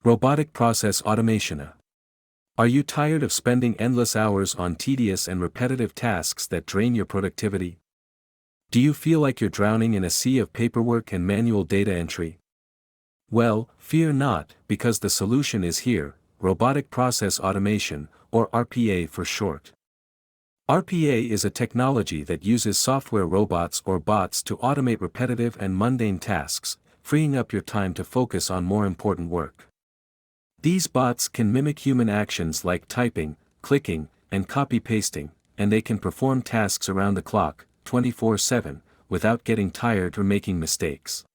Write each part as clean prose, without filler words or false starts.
Robotic Process Automation. Are you tired of spending endless hours on tedious and repetitive tasks that drain your productivity? Do you feel like you're drowning in a sea of paperwork and manual data entry? Well, fear not, because the solution is here: Robotic Process Automation, or RPA for short. RPA is a technology that uses software robots or bots to automate repetitive and mundane tasks, freeing up your time to focus on more important work. These bots can mimic human actions like typing, clicking, and copy-pasting, and they can perform tasks around the clock, 24/7, without getting tired or making mistakes.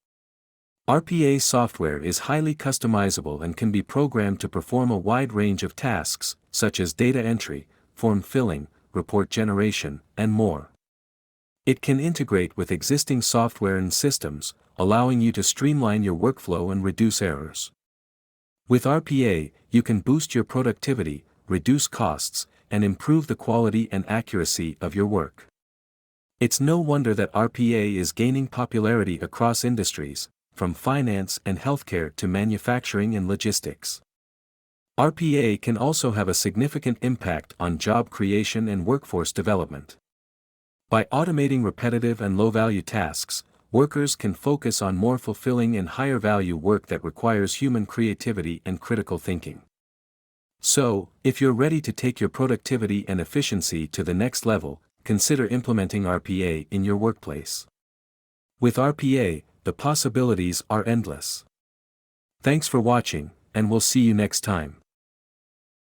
RPA software is highly customizable and can be programmed to perform a wide range of tasks, such as data entry, form filling, report generation, and more. It can integrate with existing software and systems, allowing you to streamline your workflow and reduce errors. With RPA, you can boost your productivity, reduce costs, and improve the quality and accuracy of your work. It's no wonder that RPA is gaining popularity across industries, from finance and healthcare to manufacturing and logistics. RPA can also have a significant impact on job creation and workforce development. By automating repetitive and low-value tasks, workers can focus on more fulfilling and higher-value work that requires human creativity and critical thinking. So, if you're ready to take your productivity and efficiency to the next level, consider implementing RPA in your workplace. With RPA, the possibilities are endless. Thanks for watching, and we'll see you next time.